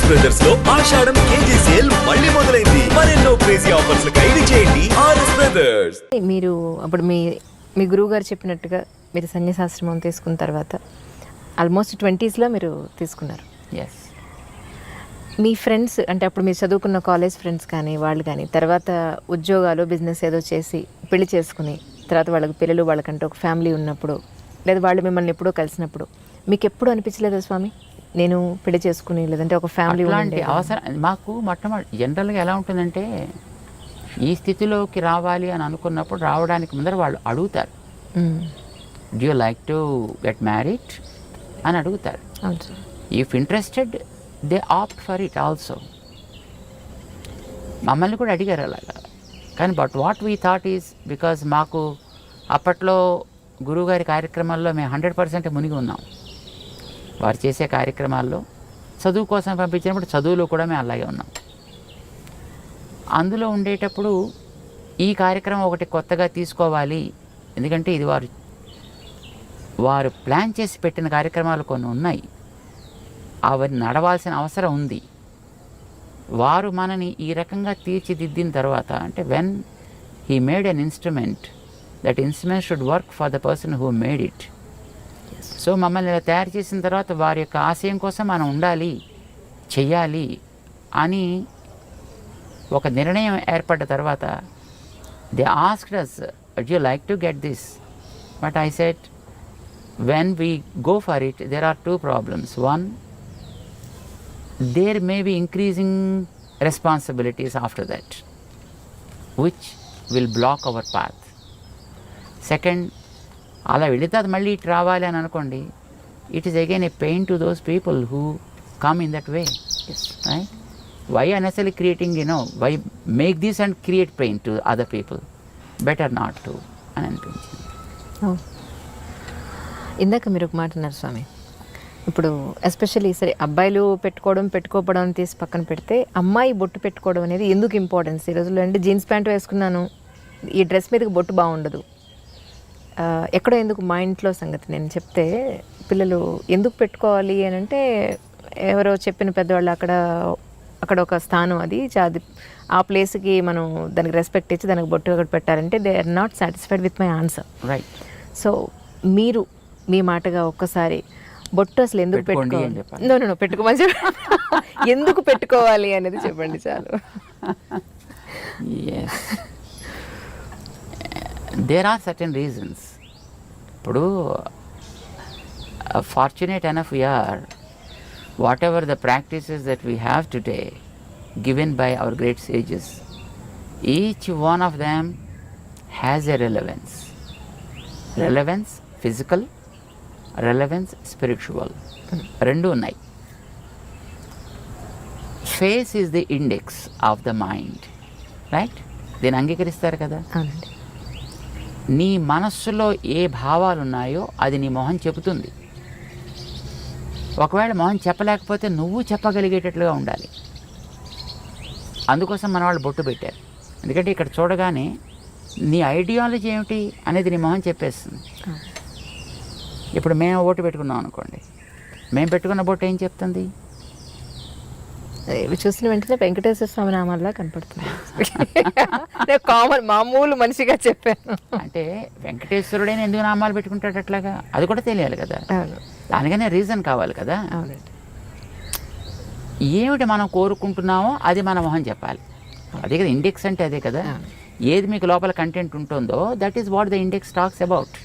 RS brothers లో ఆషాఢం KG sale మళ్ళీ మొదలైంది. మరెన్నో క్రేజీ ఆఫర్స్ ఖైదీ చేయండి ఆర్ఎస్ బ్రదర్స్. మీరు అప్పుడు మీ గురువు గారు చెప్పినట్టుగా మీరు సన్యాసాశ్రమం తీసుకున్న తర్వాత ఆల్మోస్ట్ 20s మీరు తీసుకున్నారు. ఎస్. మీ ఫ్రెండ్స్ అంటే అప్పుడు మీరు చదువుకున్న కాలేజ్ ఫ్రెండ్స్ కానీ వాళ్ళు కానీ తర్వాత ఉద్యోగాలు బిజినెస్ ఏదో చేసి పెళ్లి చేసుకుని తర్వాత వాళ్ళకి పిల్లలు వాళ్ళకంటే ఒక ఫ్యామిలీ ఉన్నప్పుడు లేదా వాళ్ళు మిమ్మల్ని ఎప్పుడో కలిసినప్పుడు మీకు ఎప్పుడు అనిపించలేదా స్వామి నేను పెళ్లి చేసుకుని లేదంటే ఒక ఫ్యామిలీ అలాంటి అవసరం మాకు మొట్టమొదటి జనరల్గా ఎలా ఉంటుందంటే ఈ స్థితిలోకి రావాలి అని అనుకున్నప్పుడు రావడానికి ముందర వాళ్ళు అడుగుతారు, do you like to get married అని అడుగుతారు. If interested they opt for it also. మమ్మల్ని కూడా అడిగారు అలాగా. కానీ but what we thought is because మాకు అప్పట్లో గురువుగారి కార్యక్రమాల్లో మేము 100% మునిగి ఉన్నాం. వారు చేసే కార్యక్రమాల్లో చదువు కోసం పంపించినప్పుడు చదువులో కూడా మేము అలాగే ఉన్నాం. అందులో ఉండేటప్పుడు ఈ కార్యక్రమం ఒకటి కొత్తగా తీసుకోవాలి, ఎందుకంటే ఇది వారు ప్లాన్ చేసి పెట్టిన కార్యక్రమాలు కొన్ని ఉన్నాయి, అవన్నీ నడవాల్సిన అవసరం ఉంది. వారు మనని ఈ రకంగా తీర్చిదిద్దిన తర్వాత అంటే when he made an instrument, that instrument should work for the person who made it. So మమ్మల్ని ఇలా తయారు చేసిన తర్వాత వారి యొక్క ఆశయం కోసం మనం ఉండాలి, చెయ్యాలి అని ఒక నిర్ణయం ఏర్పడ్డ తర్వాత they asked us, would you like to get this? But I said, when we go for it, there are two problems. One, there may be increasing responsibilities after that, which will block our path. Second, అలా వెళితే అది మళ్ళీ ఇటు రావాలి అని అనుకోండి, it is again a pain to those people who come in that way. Right? Why unnecessary creating, why make this and create pain to other people, better not to అని అనిపించింది. ఇందాక మీరు ఒక మాట అన్నారు స్వామి, ఇప్పుడు ఎస్పెషల్లీ సరే అబ్బాయిలు పెట్టుకోవడం తీసి పక్కన పెడితే అమ్మాయి బొట్టు పెట్టుకోవడం అనేది ఎందుకు ఇంపార్టెన్స్ ఈ రోజుల్లో అంటే జీన్స్ ప్యాంట్ వేసుకున్నాను ఈ డ్రెస్ మీదకి బొట్టు బాగుండదు, ఎక్కడో ఎందుకు మా ఇంట్లో సంగతి నేను చెప్తే పిల్లలు ఎందుకు పెట్టుకోవాలి అని అంటే ఎవరో చెప్పిన పెద్దవాళ్ళు అక్కడ ఒక స్థానం అది ఆ ప్లేస్కి మనం దానికి రెస్పెక్ట్ ఇచ్చి దానికి బొట్టు ఒకటి పెట్టాలంటే they are not satisfied with my answer. Right. So మీరు మీ మాటగా ఒక్కసారి బొట్టు అసలు ఎందుకు పెట్టుకోవాలి, నో పెట్టుకోమని చెప్పండి, ఎందుకు పెట్టుకోవాలి అనేది చెప్పండి చాలు. There are certain reasons. ఇప్పుడు fortunate enough we are, whatever the practices that we have today given by our great sages, each one of them has a relevance. Relevance physical, relevance spiritual. రెండు ఉన్నాయి. Face is the index of the mind, right? దీన్ని అంగీకరిస్తారు కదా. అవునండి. నీ మనస్సులో ఏ భావాలు ఉన్నాయో అది నీ మొహం చెబుతుంది. ఒకవేళ మొహం చెప్పలేకపోతే నువ్వు చెప్పగలిగేటట్లుగా ఉండాలి. అందుకోసం మన వాళ్ళు బొట్టు పెట్టారు. ఎందుకంటే ఇక్కడ చూడగానే నీ ఐడియాలజీ ఏమిటి అనేది నీ మొహం చెప్పేస్తుంది. ఇప్పుడు మేము బొట్టు పెట్టుకున్నాం అనుకోండి, మేము పెట్టుకున్న బొట్టు ఏం చెప్తుంది? చూసిన వెంటనే వెంకటేశ్వర స్వామి నామాల్లా కనపడుతుంది. కామన్ మామూలు మనిషిగా చెప్పాను. అంటే వెంకటేశ్వరుడైనా ఎందుకు నామాలు పెట్టుకుంటాడు అట్లాగా, అది కూడా తెలియాలి కదా. దానికనే రీజన్ కావాలి కదా. ఏమిటి మనం కోరుకుంటున్నామో అది మన మొహం చెప్పాలి. అదే కదా ఇండెక్స్ అంటే, అదే కదా. ఏది మీకు లోపల కంటెంట్ ఉంటుందో that is what the index talks about.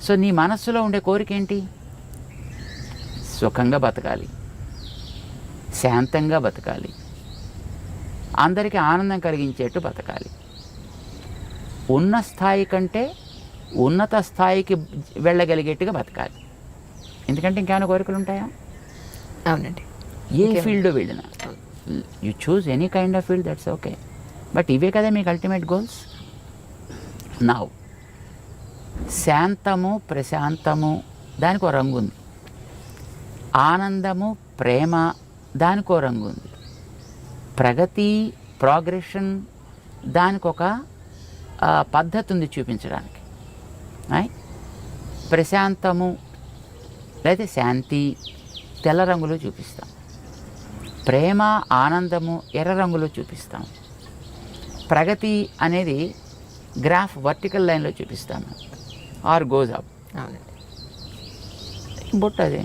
So నీ మనస్సులో ఉండే కోరిక ఏంటి? సుఖంగా బతకాలి, శాంతంగా బతకాలి, అందరికీ ఆనందం కలిగించేట్టు బతకాలి, ఉన్న స్థాయి కంటే ఉన్నత స్థాయికి వెళ్ళగలిగేట్టుగా బతకాలి. ఎందుకంటే ఇంకేమైనా కోరికలు ఉంటాయా? అవునండి. ఏ ఫీల్డ్ వెళ్ళినా you choose any kind of field, that's okay. But ఇవే కదా మీకు అల్టిమేట్ గోల్స్. నౌ శాంతము ప్రశాంతము దానికి ఒక రంగు ఉంది, ఆనందము ప్రేమ దానికి ఒక రంగు ఉంది, ప్రగతి ప్రోగ్రెషన్ దానికి ఒక పద్ధతి ఉంది చూపించడానికి. ప్రశాంతము లేదా శాంతి తెల్ల రంగులో చూపిస్తాం. ప్రేమ, ఆనందము ఎర్ర రంగులో చూపిస్తాం. ప్రగతి అనేది గ్రాఫ్ వర్టికల్ లైన్లో చూపిస్తాము, ఆర్ గోజ్ అప్. అవునండి. బొట్టు అదే.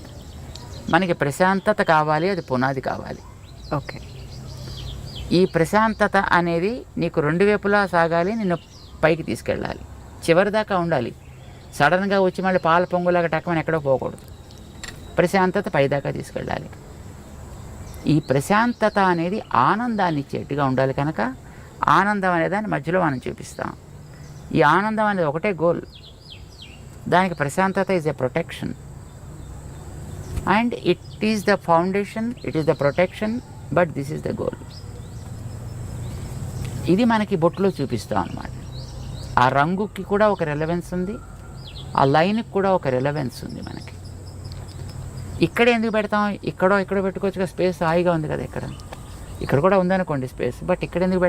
మనకి ప్రశాంతత కావాలి, అది పునాది కావాలి. ఓకే. ఈ ప్రశాంతత అనేది నీకు రెండు వైపులా సాగాలి, నిన్ను పైకి తీసుకెళ్ళాలి, చివరి దాకా ఉండాలి. సడన్గా వచ్చి మళ్ళీ పాల పొంగులాగా టక్కమని ఎక్కడో పోకూడదు. ప్రశాంతత పైదాకా తీసుకెళ్ళాలి. ఈ ప్రశాంతత అనేది ఆనందాన్ని ఇచ్చేట్టుగా ఉండాలి కనుక ఆనందం అనే దాన్ని మధ్యలో మనం చూపిస్తాం. ఈ ఆనందం అనేది ఒకటే గోల్. దానికి ప్రశాంతత is a protection and it is the foundation, it is the protection, but this is the goal. ఇది మనకి బొట్టులో చూపిస్తాం అన్నమాట. ఆ రంగుకి కూడా ఒక రెలవెన్స్ ఉంది, ఆ లైన్కి కూడా ఒక రెలవెన్స్ ఉంది మనకి. ఇక్కడ ఎందుకు పెడతాం? ఇక్కడో పెట్టుకోవచ్చు కదా, స్పేస్ హాయిగా ఉంది కదా. ఇక్కడ కూడా ఉందనుకోండి స్పేస్, బట్ ఇక్కడ ఎందుకు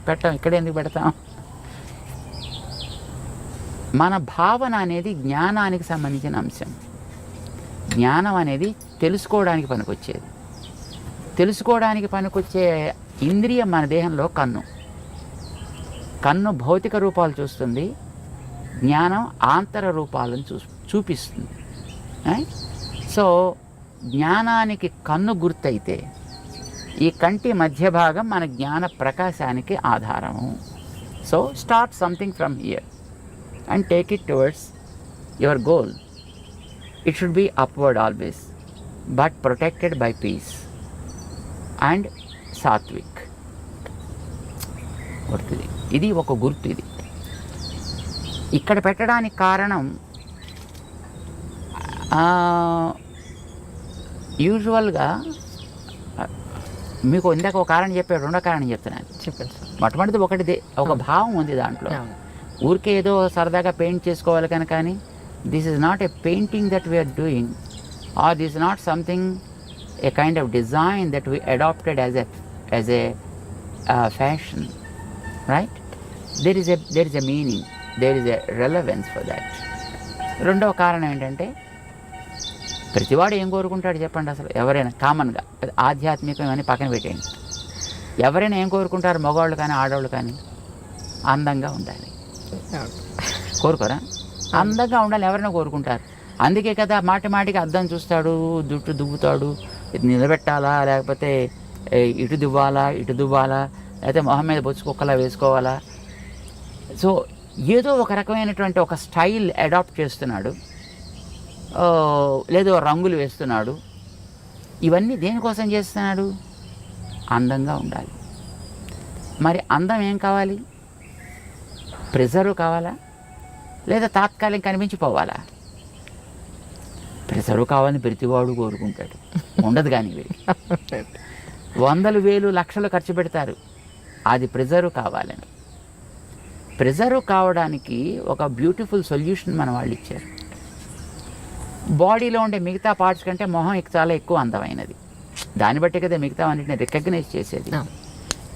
పెట్టాం ఇక్కడ ఎందుకు పెడతాం? మన భావన అనేది జ్ఞానానికి సంబంధించిన అంశం. జ్ఞానం అనేది తెలుసుకోవడానికి పనికొచ్చేది. తెలుసుకోవడానికి పనికొచ్చే ఇంద్రియం మన దేహంలో కన్ను. కన్ను భౌతిక రూపాలు చూస్తుంది, జ్ఞానం ఆంతర రూపాలను చూపిస్తుంది. సో జ్ఞానానికి కన్ను గుర్తయితే ఈ కంటి మధ్య భాగం మన జ్ఞాన ప్రకాశానికి ఆధారము. So start something from here and take it towards your goal. It should be upward always, but protected by peace and sattvic. గుర్తుది, ఇది ఒక గుర్తు. ఇది ఇక్కడ పెట్టడానికి కారణం యూజువల్గా మీకు ఇందాక ఒక కారణం చెప్పాడు, రెండో కారణం చెప్తున్నాను. చెప్పండి సార్. మొట్టమొదటిది ఒక భావం ఉంది దాంట్లో. ఊరికే ఏదో సరదాగా పెయింట్ చేసుకోవాలి కనుక కానీ this is not a painting that we're doing, or this is not something a kind of design that we adapted as a fashion, right? there is a meaning, there is a relevance for that. రెండవ కారణం ఏంటంటే ప్రతివాడు ఏం కోరుకుంటాడు చెప్పండి? అసలు ఎవరైనా కామన్గా ఆధ్యాత్మికం అని పక్కన పెట్టేయండి, ఎవరైనా ఏం కోరుకుంటారు? మగవాళ్ళు కానీ ఆడవాళ్ళు కానీ అందంగా ఉండాలి కోరుకోరా? అందంగా ఉండాలి ఎవరైనా కోరుకుంటారు. అందుకే కదా మాటికి అద్దం చూస్తాడు, జుట్టు దువ్వుతాడు, ఇది నిలబెట్టాలా లేకపోతే ఇటు దువ్వాలా లేకపోతే మొహం మీద బొచ్చు కుక్కలా వేసుకోవాలా. సో ఏదో ఒక రకమైనటువంటి ఒక స్టైల్ అడాప్ట్ చేస్తున్నాడు, లేదో రంగులు వేస్తున్నాడు. ఇవన్నీ దేనికోసం చేస్తున్నాడు? అందంగా ఉండాలి. మరి అందం ఏం కావాలి? ప్రిజర్వ్ కావాలా లేదా తాత్కాలిక కనిపించిపోవాలా? ప్రిజర్వ్ కావాలని ప్రతివాడు కోరుకుంటాడు, ఉండదు. కానీ వందలు వేలు లక్షలు ఖర్చు పెడతారు అది ప్రిజర్వ్ కావాలని. ప్రిజర్వ్ కావడానికి ఒక బ్యూటిఫుల్ సొల్యూషన్ మన వాళ్ళు ఇచ్చారు. బాడీలో ఉండే మిగతా పార్ట్స్ కంటే మొహం చాలా ఎక్కువ అందమైనది, దాన్ని బట్టి కదా మిగతా అన్నింటిని రికగ్నైజ్ చేసేది.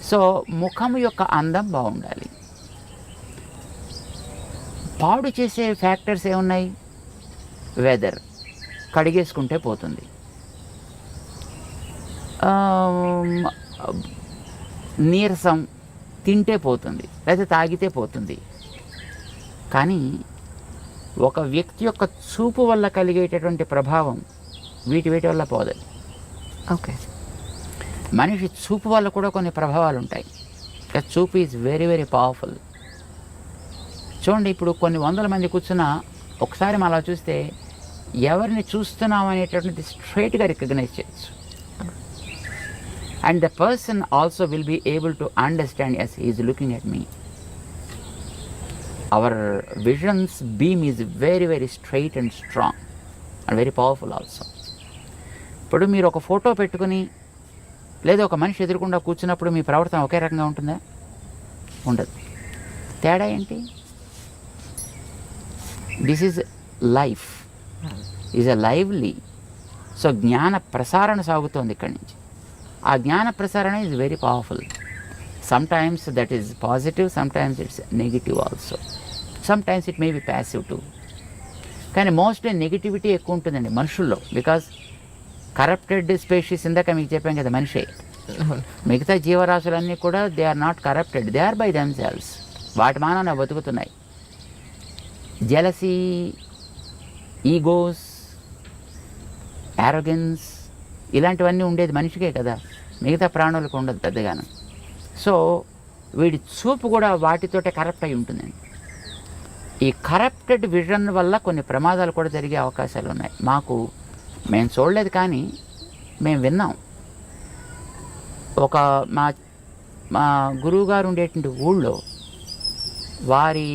సో ముఖం యొక్క అందం బాగుండాలి. పాడు చేసే ఫ్యాక్టర్స్ ఏమున్నాయి? వెదర్, కడిగేసుకుంటే పోతుంది, నీరసం, తింటే పోతుంది, లేదా తాగితే పోతుంది. కానీ ఒక వ్యక్తి యొక్క చూపు వల్ల కలిగేటటువంటి ప్రభావం వీటి వల్ల పోదు. ఓకే. మనిషి చూపు వల్ల కూడా కొన్ని ప్రభావాలు ఉంటాయి. చూపు ఈజ్ వెరీ వెరీ పవర్ఫుల్. చూడండి, ఇప్పుడు కొన్ని వందల మంది కూర్చున్నా ఒకసారి మనం అలా చూస్తే ఎవరిని చూస్తున్నాం అనేటటువంటిది స్ట్రైట్గా రికగ్నైజ్ చేయొచ్చు. And the person also will be able to understand, yes, he is looking at me. Our vision's beam is very very straight and strong and very powerful also. ఇప్పుడు మీరు ఒక ఫోటో పెట్టుకుని లేదా ఒక మనిషి ఎదురుకుండా కూర్చున్నప్పుడు మీ ప్రవర్తన ఒకే రకంగా ఉంటుందా? ఉండదు. తేడా ఏంటి? This is life, is a lively. So జ్ఞాన ప్రసారణ సాగుతోంది ఇక్కడి నుంచి. ఆ జ్ఞాన ప్రసారణ is very powerful. Some times that is positive, some times it's negative also, some times it may be passive too. కానీ మోస్ట్లీ నెగిటివిటీ ఎక్కువ ఉంటుందండి మనుషుల్లో. బికాజ్ కరప్టెడ్ స్పేషీస్ ఇందాక మీకు చెప్పాం కదా, మనిషే. మిగతా జీవరాశులన్నీ కూడా they are not corrupted, they are by themselves. వాటి మానాన బతుకుతున్నాయి. జెలసీ, ఈగోస్, యారోగెన్స్ ఇలాంటివన్నీ ఉండేది మనిషికే కదా, మిగతా ప్రాణులకు ఉండదు పెద్దగాను. సో వీడి చూపు కూడా వాటితోటే కరప్ట్ అయి ఉంటుందండి. ఈ కరప్టెడ్ విజన్ వల్ల కొన్ని ప్రమాదాలు కూడా జరిగే అవకాశాలు ఉన్నాయి. మేము చూడలేదు కానీ మేము విన్నాం. ఒక మా గురువు గారు ఉండేటువంటి ఊళ్ళో వారి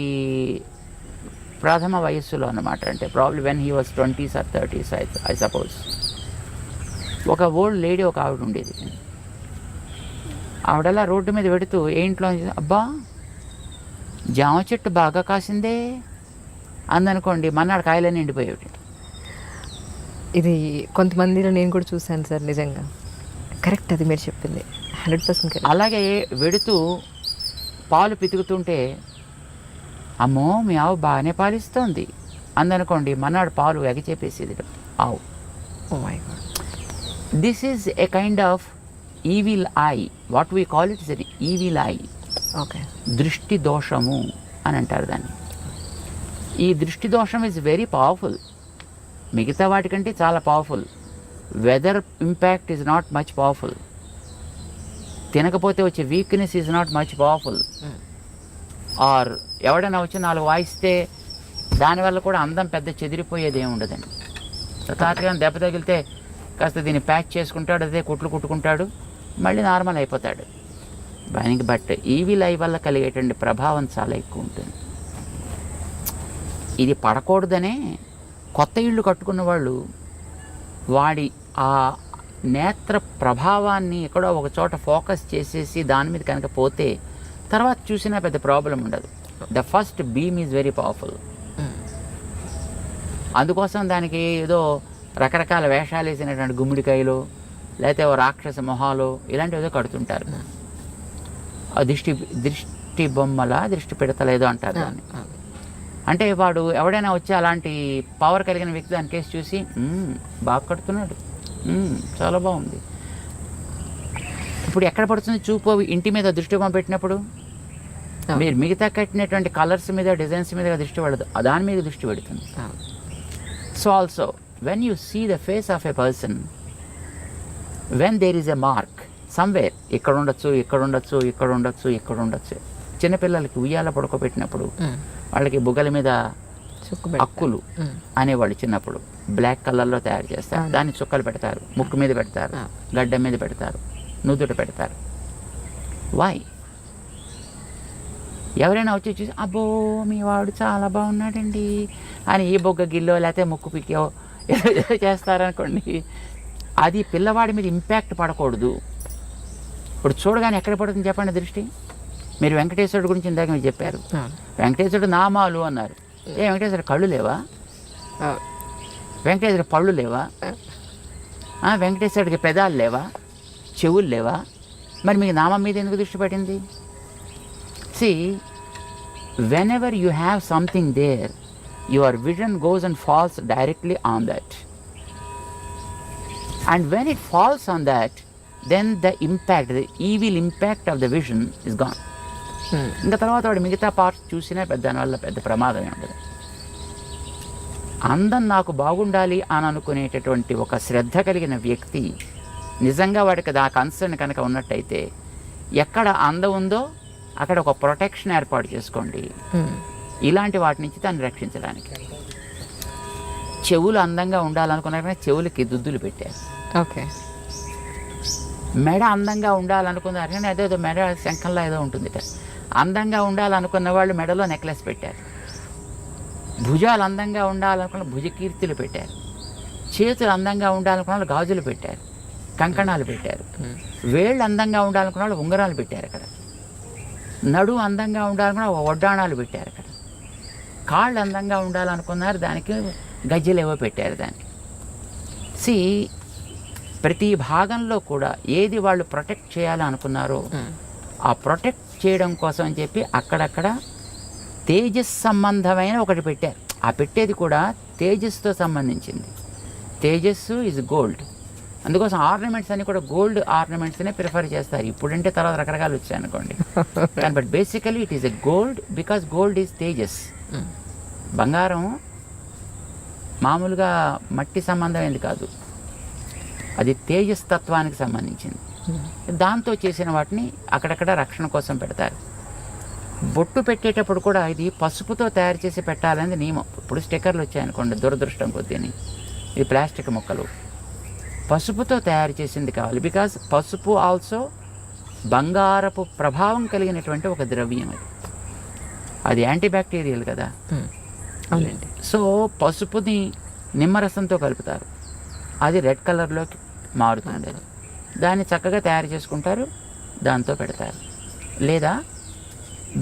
ప్రథమ వయస్సులో అన్నమాట, అంటే probably when he was 20s or 30s I suppose. ఒక ఓల్డ్ లేడీ ఒక ఆవిడ ఉండేది. ఆవిడలా రోడ్డు మీద పెడుతూ ఏంట్లో అబ్బా జామ చెట్టు బాగా కాసిందే అందనుకోండి, మన్నాడు కాయలన్నీ ఎండిపోయేవి. ఇది కొంతమందిలో నేను కూడా చూశాను సార్, నిజంగా కరెక్ట్ అది మీరు చెప్పింది 100% కరెక్ట్. అలాగే వెడుతూ పాలు పితుకుతుంటే అమ్మో మీ ఆవు బాగానే పాలిస్తోంది అందనుకోండి, మన్నాడు పాలు ఎగచేపేసేది ఆవు. Oh my god. This is a kind of evil eye. What we call it is an evil eye. Okay. దృష్టి దోషము అని అంటారు దాన్ని. ఈ దృష్టి దోషం ఈజ్ వెరీ పవర్ఫుల్, మిగతా వాటికంటే చాలా powerful. Weather impact is not much powerful. తినకపోతే వచ్చే weakness is not much powerful. Or ఎవడైనా వచ్చి 4 వాయిస్తే దానివల్ల కూడా అందం పెద్ద చెదిరిపోయేది ఏమి ఉండదండి. తాతగా దెబ్బ తగిలితే కాస్త దీన్ని ప్యాచ్ చేసుకుంటాడు, అదే కుట్లు కుట్టుకుంటాడు, మళ్ళీ నార్మల్ అయిపోతాడు. బట్ ఈవిల్ ఐ వల్ల కలిగేటువంటి ప్రభావం చాలా ఎక్కువ ఉంటుంది. ఇది పడకూడదనే కొత్త ఇళ్ళు కట్టుకున్న వాళ్ళు వాడి ఆ నేత్ర ప్రభావాన్ని ఎక్కడో ఒక చోట ఫోకస్ చేసేసి దాని మీద కనుక పోతే తర్వాత చూసినా పెద్ద ప్రాబ్లం ఉండదు. The first beam is very powerful. అందుకోసం దానికి ఏదో రకరకాల వేషాలు వేసినటువంటి గుమ్మిడికాయలు లేకపోతే ఓ రాక్షస మొహాలు ఇలాంటివి ఏదో కడుతుంటారు. దృష్టి బొమ్మల దృష్టి పెడతలేదో అంటారు దాన్ని. అంటే వాడు ఎవడైనా వచ్చి అలాంటి పవర్ కలిగిన వ్యక్తి దాని కేసు చూసి బాగా కడుతున్నాడు, చాలా బాగుంది. ఇప్పుడు ఎక్కడ పడుతుంది చూపు? ఇంటి మీద దృష్టి బొమ్మ పెట్టినప్పుడు మీరు మిగతా కట్టినటువంటి కలర్స్ మీద డిజైన్స్ మీద దృష్టి పడదు, దాని మీద దృష్టి పెడుతుంది. So also when you see the face of a person, when there is a mark somewhere, ఇక్కడ ఉండొచ్చు, ఇక్కడ ఉండొచ్చు, ఇక్కడ ఉండొచ్చు, ఇక్కడ ఉండొచ్చు. చిన్నపిల్లలకి ఉయ్యాల పడుకోబెట్టినప్పుడు వాళ్ళకి బుగ్గల మీద అక్కులు అనేవాళ్ళు చిన్నప్పుడు బ్లాక్ కలర్లో తయారు చేస్తారు, దాన్ని చుక్కలు పెడతారు, ముక్కు మీద పెడతారు, గడ్డ మీద పెడతారు, నుదుట పెడతారు. వై? ఎవరైనా వచ్చి చూసి అబ్బో మీ వాడు చాలా బాగున్నాడండి అని ఈ బొగ్గ గిల్లో లేకపోతే ముక్కు పిక్కో ఏదో చేస్తారనుకోండి, అది పిల్లవాడి మీద ఇంపాక్ట్ పడకూడదు. ఇప్పుడు చూడగానే ఎక్కడ పడుతుంది చెప్పండి దృష్టి? మీరు వెంకటేశ్వరుడు గురించి ఇందాక మీరు చెప్పారు, వెంకటేశ్వరుడు నామాలు అన్నారు. వెంకటేశ్వరుడు కళ్ళు లేవా? వెంకటేశ్వరుడు పళ్ళు లేవా? వెంకటేశ్వరుడికి పెదాలు లేవా? చెవులు లేవా? మరి మీకు నామం మీద ఎందుకు దృష్టి పట్టింది? See, whenever you have something there, your vision goes and falls directly on that. And when it falls on that, then the impact, the evil impact of the vision is gone. ఇంకా తర్వాత వాడు మిగతా parts చూసినా దానివల్ల పెద్ద ప్రమాదమే ఉండదు. అందం నాకు బాగుండాలి అని అనుకునేటటువంటి ఒక శ్రద్ధ కలిగిన వ్యక్తి నిజంగా వాడికి ఆ కన్సర్న్ కనుక ఉన్నట్టయితే ఎక్కడ అందం ఉందో అక్కడ ఒక ప్రొటెక్షన్ ఏర్పాటు చేసుకోండి ఇలాంటి వాటి నుంచి దాన్ని రక్షించడానికి. చెవులు అందంగా ఉండాలనుకున్నారనే చెవులకి దుద్దులు పెట్టారు. ఓకే. మెడ అందంగా ఉండాలనుకున్నారు కానీ అదేదో మెడ శంఖంలో ఏదో ఉంటుంది. అందంగా ఉండాలనుకున్న వాళ్ళు మెడలో నెక్లెస్ పెట్టారు. భుజాలు అందంగా ఉండాలనుకున్న భుజకీర్తులు పెట్టారు. చేతులు అందంగా ఉండాలనుకున్న వాళ్ళు గాజులు పెట్టారు, కంకణాలు పెట్టారు. వేళ్ళు అందంగా ఉండాలనుకున్న వాళ్ళు ఉంగరాలు పెట్టారు అక్కడ. నడు అందంగా ఉండాలనుకున్న వడ్డాణాలు పెట్టారు అక్కడ. కాళ్ళు అందంగా ఉండాలనుకున్నారు, దానికి గజ్జలు ఏవో పెట్టారు దానికి. ప్రతి భాగంలో కూడా ఏది వాళ్ళు ప్రొటెక్ట్ చేయాలనుకున్నారో ఆ ప్రొటెక్ట్ చేయడం కోసం అని చెప్పి అక్కడక్కడ తేజస్ సంబంధమైన ఒకటి పెట్టారు. ఆ పెట్టేది కూడా తేజస్తో సంబంధించింది. తేజస్సు ఈజ్ గోల్డ్, అందుకోసం ఆర్నమెంట్స్ అన్ని కూడా గోల్డ్ ఆర్నమెంట్స్నే ప్రిఫర్ చేస్తారు. ఇప్పుడంటే తర్వాత రకరకాలు వచ్చాయి అనుకోండి, కానీ but basically it is a gold because gold is Tejas. బంగారం మామూలుగా మట్టి సంబంధమైనది కాదు, అది తేజస్ తత్వానికి సంబంధించింది. దాంతో చేసిన వాటిని అక్కడక్కడ రక్షణ కోసం పెడతారు. బొట్టు పెట్టేటప్పుడు కూడా ఇది పసుపుతో తయారు చేసి పెట్టాలనేది నియమం. ఇప్పుడు స్టిక్కర్లు వచ్చాయనుకోండి, దురదృష్టం కొద్దిని, ఇది ప్లాస్టిక్ ముక్కలు, పసుపుతో తయారు చేసింది కావాలి. బికాజ్ పసుపు ఆల్సో బంగారపు ప్రభావం కలిగినటువంటి ఒక ద్రవ్యం. అది యాంటీబ్యాక్టీరియల్ కదా. అవునండి. సో పసుపుని నిమ్మరసంతో కలుపుతారు, అది రెడ్ కలర్లోకి మారుతుంది. దాన్ని చక్కగా తయారు చేసుకుంటారు, దాంతో పెడతారు. లేదా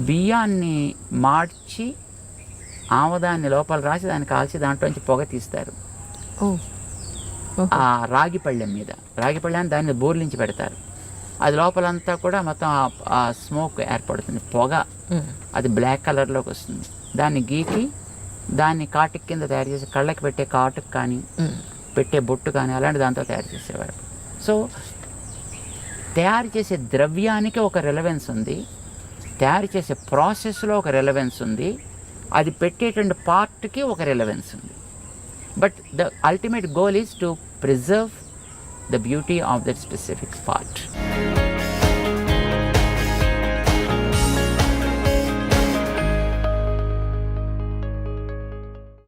బియ్యాన్ని మార్చి ఆమదాన్ని లోపల రాసి దాన్ని కాల్చి దాంట్లోంచి పొగ తీస్తారు. ఆ రాగి పళ్ళెం మీద, రాగి పళ్ళెం దాన్ని బోర్లించి పెడతారు. అది లోపలంతా కూడా మొత్తం ఆ స్మోక్ ఏర్పడుతుంది, పొగ. అది బ్లాక్ కలర్లోకి వస్తుంది. దాన్ని గీకి దాన్ని కాటుక్ కింద తయారు చేసి కళ్ళకి పెట్టే కాటుక్ కానీ పెట్టే బొట్టు కానీ అలాంటి దాంతో తయారు చేసేవారు. సో తయారు చేసే ద్రవ్యానికి ఒక రెలవెన్స్ ఉంది, తయారు చేసే ప్రాసెస్లో ఒక రెలవెన్స్ ఉంది, అది పెట్టేటువంటి పార్ట్కి ఒక రెలవెన్స్ ఉంది. But the ultimate goal is to preserve the beauty of that specific part.